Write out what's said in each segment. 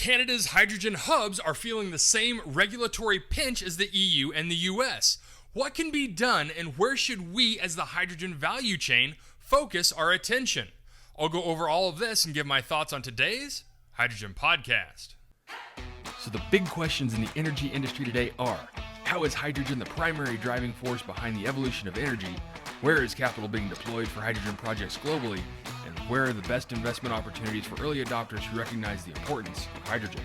Canada's hydrogen hubs are feeling the same regulatory pinch as the EU and the US. What can be done, and where should we as the hydrogen value chain focus our attention? I'll go over all of this and give my thoughts on today's Hydrogen Podcast. So the big questions in the energy industry today are: how is hydrogen the primary driving force behind the evolution of energy? Where is capital being deployed for hydrogen projects globally? And where are the best investment opportunities for early adopters who recognize the importance of hydrogen?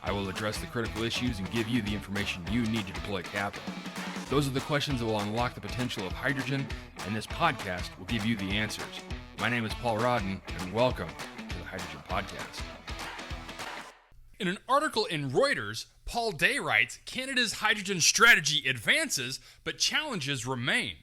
I will address the critical issues and give you the information you need to deploy capital. Those are the questions that will unlock the potential of hydrogen, and this podcast will give you the answers. My name is Paul Rodden, and welcome to the Hydrogen Podcast. In an article in Reuters, Paul Day writes, Canada's hydrogen strategy advances, but challenges remain.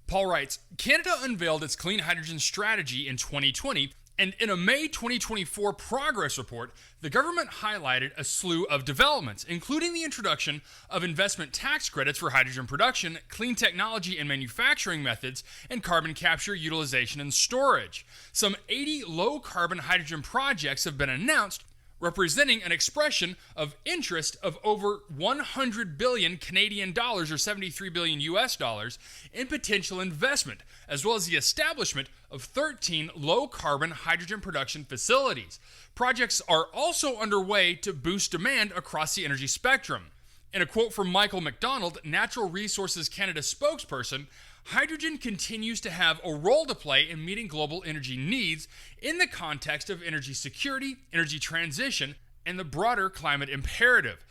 Paul writes, Canada unveiled its clean hydrogen strategy in 2020, and in a May 2024 progress report, the government highlighted a slew of developments, including the introduction of investment tax credits for hydrogen production, clean technology and manufacturing methods, and carbon capture, utilization, and storage. Some 80 low-carbon hydrogen projects have been announced, representing an expression of interest of over 100 billion Canadian dollars or 73 billion US dollars in potential investment, as well as the establishment of 13 low-carbon hydrogen production facilities. Projects are also underway to boost demand across the energy spectrum. In a quote from Michael McDonald, Natural Resources Canada spokesperson, hydrogen continues to have a role to play in meeting global energy needs in the context of energy security, energy transition, and the broader climate imperative.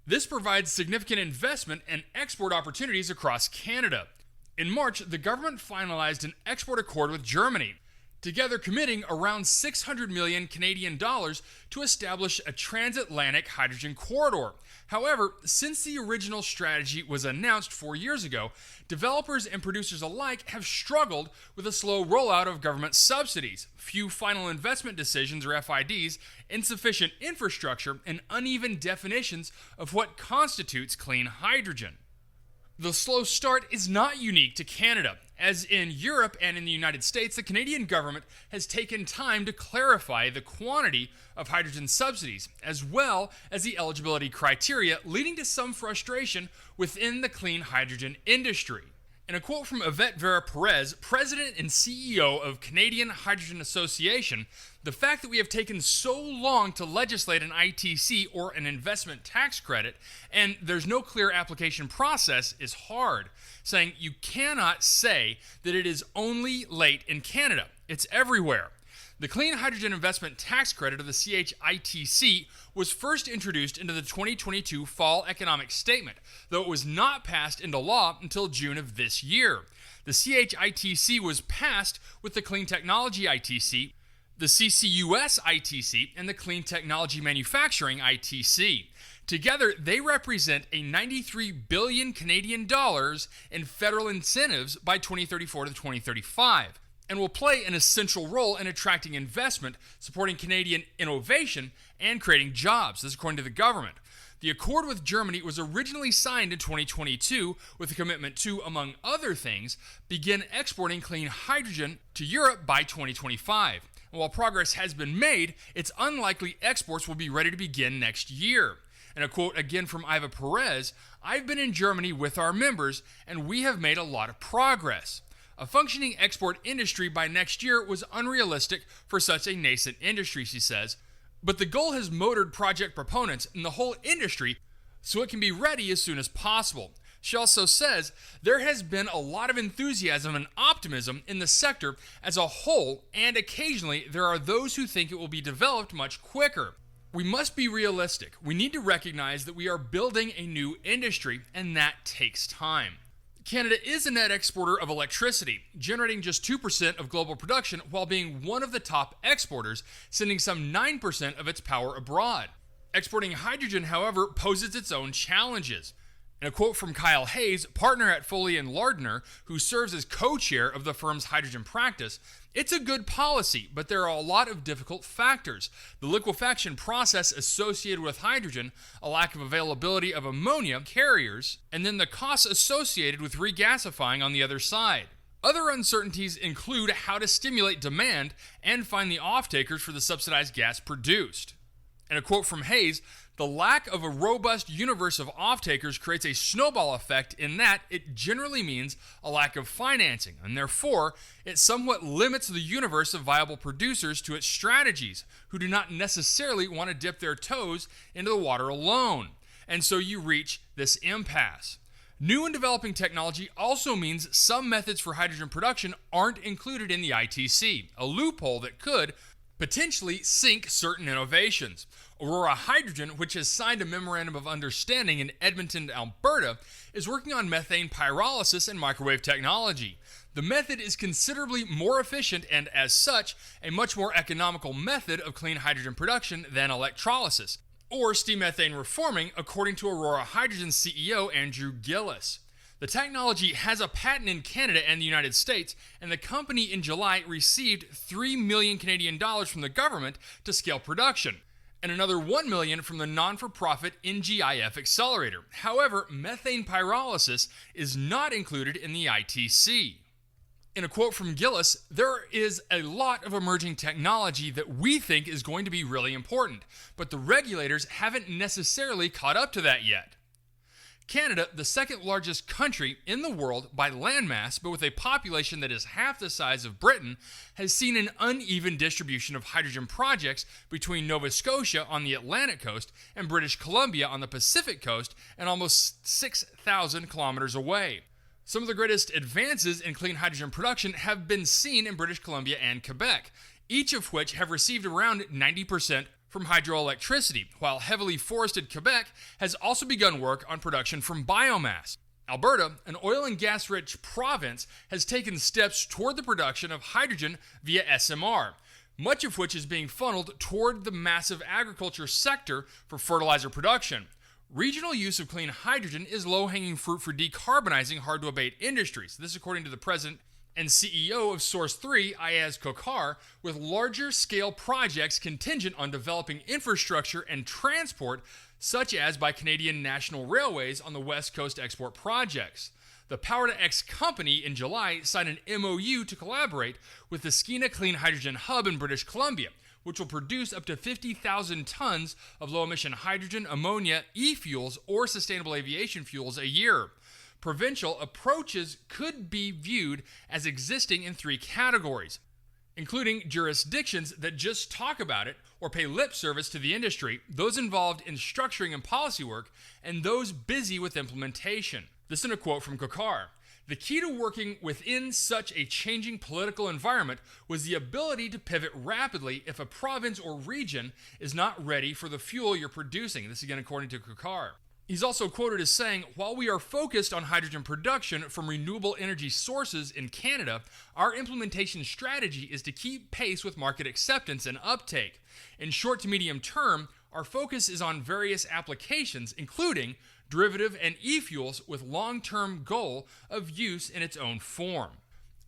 This provides significant investment and export opportunities across Canada. In March, the government finalized an export accord with Germany, together committing around 600 million Canadian dollars to establish a transatlantic hydrogen corridor. However, since the original strategy was announced 4 years ago, developers and producers alike have struggled with a slow rollout of government subsidies, few final investment decisions or FIDs, insufficient infrastructure, and uneven definitions of what constitutes clean hydrogen. The slow start is not unique to Canada. As in Europe and in the United States, the Canadian government has taken time to clarify the quantity of hydrogen subsidies, as well as the eligibility criteria, leading to some frustration within the clean hydrogen industry. In a quote from Yvette Vera Perez, President and CEO of Canadian Hydrogen Association, the fact that we have taken so long to legislate an ITC or an investment tax credit and there's no clear application process is hard, saying you cannot say that it is only late in Canada. It's everywhere. The Clean Hydrogen Investment Tax Credit, or the CHITC, was first introduced into the 2022 Fall Economic Statement, though it was not passed into law until June of this year. The CHITC was passed with the Clean Technology ITC, the CCUS ITC, and the Clean Technology Manufacturing ITC. Together, they represent a 93 billion Canadian dollars in federal incentives by 2034 to 2035. And will play an essential role in attracting investment, supporting Canadian innovation, and creating jobs. This is according to the government. The accord with Germany was originally signed in 2022 with a commitment to, among other things, begin exporting clean hydrogen to Europe by 2025. And while progress has been made, it's unlikely exports will be ready to begin next year. And a quote again from Iva Perez, I've been in Germany with our members, and we have made a lot of progress. A functioning export industry by next year was unrealistic for such a nascent industry, she says, but the goal has motored project proponents in the whole industry so it can be ready as soon as possible. She also says there has been a lot of enthusiasm and optimism in the sector as a whole, and occasionally there are those who think it will be developed much quicker. We must be realistic. We need to recognize that we are building a new industry, and that takes time. Canada is a net exporter of electricity, generating just 2% of global production while being one of the top exporters, sending some 9% of its power abroad. Exporting hydrogen, however, poses its own challenges. In a quote from Kyle Hayes, partner at Foley & Lardner, who serves as co-chair of the firm's hydrogen practice, it's a good policy, but there are a lot of difficult factors. The liquefaction process associated with hydrogen, a lack of availability of ammonia carriers, and then the costs associated with regasifying on the other side. Other uncertainties include how to stimulate demand and find the off-takers for the subsidized gas produced. And a quote from Hayes, "The lack of a robust universe of off-takers creates a snowball effect in that it generally means a lack of financing, and therefore it somewhat limits the universe of viable producers to its strategies, who do not necessarily want to dip their toes into the water alone. And so you reach this impasse." New and developing technology also means some methods for hydrogen production aren't included in the ITC, a loophole that could potentially sink certain innovations. Aurora Hydrogen, which has signed a memorandum of understanding in Edmonton, Alberta, is working on methane pyrolysis and microwave technology. The method is considerably more efficient and, as such, a much more economical method of clean hydrogen production than electrolysis, or steam methane reforming, according to Aurora Hydrogen's CEO Andrew Gillis. The technology has a patent in Canada and the United States, and the company in July received $3 million Canadian dollars from the government to scale production, and another $1 million from the non-for-profit NGIF Accelerator. However, methane pyrolysis is not included in the ITC. In a quote from Gillis, "There is a lot of emerging technology that we think is going to be really important, but the regulators haven't necessarily caught up to that yet." Canada, the second largest country in the world by landmass, but with a population that is half the size of Britain, has seen an uneven distribution of hydrogen projects between Nova Scotia on the Atlantic coast and British Columbia on the Pacific coast, and almost 6,000 kilometers away. Some of the greatest advances in clean hydrogen production have been seen in British Columbia and Quebec, each of which have received around 90% from hydroelectricity, while heavily forested Quebec has also begun work on production from biomass. Alberta, an oil and gas-rich province, has taken steps toward the production of hydrogen via SMR, much of which is being funneled toward the massive agriculture sector for fertilizer production. Regional use of clean hydrogen is low-hanging fruit for decarbonizing hard-to-abate industries. This according to the president and CEO of Source 3, Ayaz Kokar, with larger-scale projects contingent on developing infrastructure and transport, such as by Canadian National Railways on the West Coast export projects. The Power-to-X company in July signed an MOU to collaborate with the Skeena Clean Hydrogen Hub in British Columbia, which will produce up to 50,000 tons of low-emission hydrogen, ammonia, e-fuels, or sustainable aviation fuels a year. Provincial approaches could be viewed as existing in three categories, including jurisdictions that just talk about it or pay lip service to the industry, those involved in structuring and policy work, and those busy with implementation. This is a quote from Kokar. "The key to working within such a changing political environment was the ability to pivot rapidly if a province or region is not ready for the fuel you're producing." This again according to Kokar. He's also quoted as saying, "While we are focused on hydrogen production from renewable energy sources in Canada, our implementation strategy is to keep pace with market acceptance and uptake. In short to medium term, our focus is on various applications, including derivative and e-fuels, with long-term goal of use in its own form."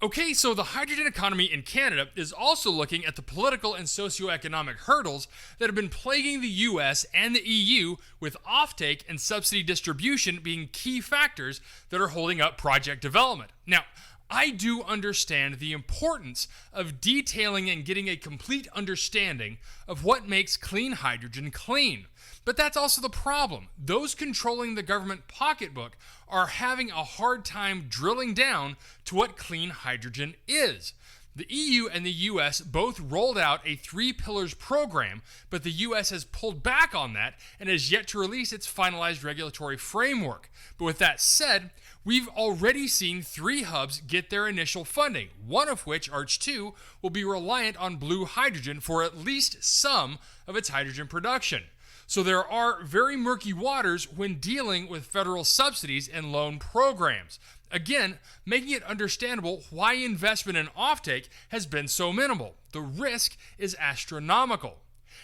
Okay, so the hydrogen economy in Canada is also looking at the political and socioeconomic hurdles that have been plaguing the US and the EU, with offtake and subsidy distribution being key factors that are holding up project development. Now, I do understand the importance of detailing and getting a complete understanding of what makes clean hydrogen clean. But that's also the problem. Those controlling the government pocketbook are having a hard time drilling down to what clean hydrogen is. The EU and the US both rolled out a 3 pillars program, but the US has pulled back on that and has yet to release its finalized regulatory framework. But with that said, we've already seen 3 hubs get their initial funding, one of which, ARCH2, will be reliant on blue hydrogen for at least some of its hydrogen production. So there are very murky waters when dealing with federal subsidies and loan programs. Again, making it understandable why investment in offtake has been so minimal. The risk is astronomical.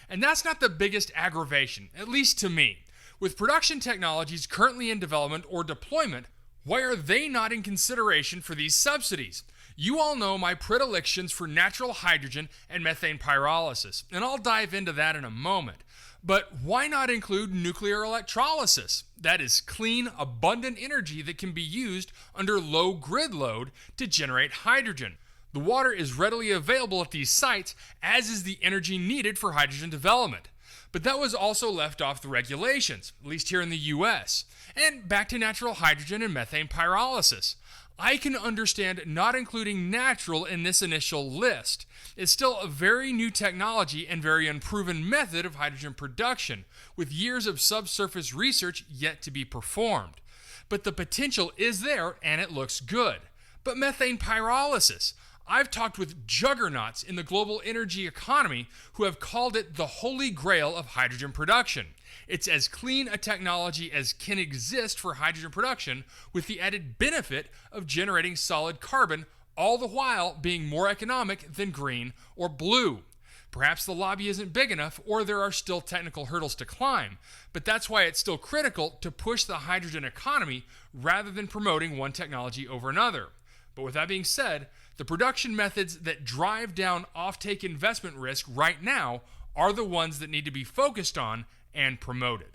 And that's not the biggest aggravation, at least to me. With production technologies currently in development or deployment, why are they not in consideration for these subsidies? You all know my predilections for natural hydrogen and methane pyrolysis, and I'll dive into that in a moment. But why not include nuclear electrolysis? That is clean, abundant energy that can be used under low grid load to generate hydrogen. The water is readily available at these sites, as is the energy needed for hydrogen development. But that was also left off the regulations, at least here in the US. And back to natural hydrogen and methane pyrolysis. I can understand not including natural in this initial list. It's still a very new technology and very unproven method of hydrogen production, with years of subsurface research yet to be performed. But the potential is there and it looks good. But methane pyrolysis, I've talked with juggernauts in the global energy economy who have called it the holy grail of hydrogen production. It's as clean a technology as can exist for hydrogen production, with the added benefit of generating solid carbon, all the while being more economic than green or blue. Perhaps the lobby isn't big enough, or there are still technical hurdles to climb, but that's why it's still critical to push the hydrogen economy rather than promoting one technology over another. But with that being said, the production methods that drive down offtake investment risk right now are the ones that need to be focused on and promoted.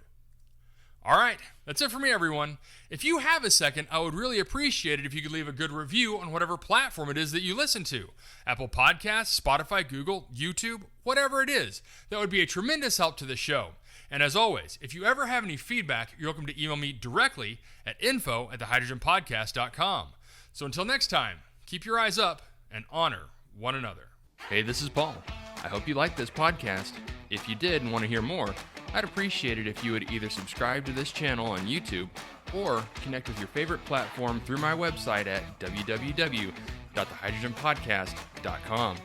All right, that's it for me, everyone. If you have a second, I would really appreciate it if you could leave a good review on whatever platform it is that you listen to. Apple Podcasts, Spotify, Google, YouTube, whatever it is. That would be a tremendous help to the show. And as always, if you ever have any feedback, you're welcome to email me directly at info@thehydrogenpodcast.com. So until next time, keep your eyes up and honor one another. Hey, this is Paul. I hope you liked this podcast. If you did and want to hear more, I'd appreciate it if you would either subscribe to this channel on YouTube or connect with your favorite platform through my website at www.thehydrogenpodcast.com.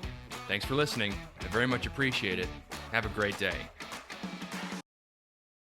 Thanks for listening. I very much appreciate it. Have a great day.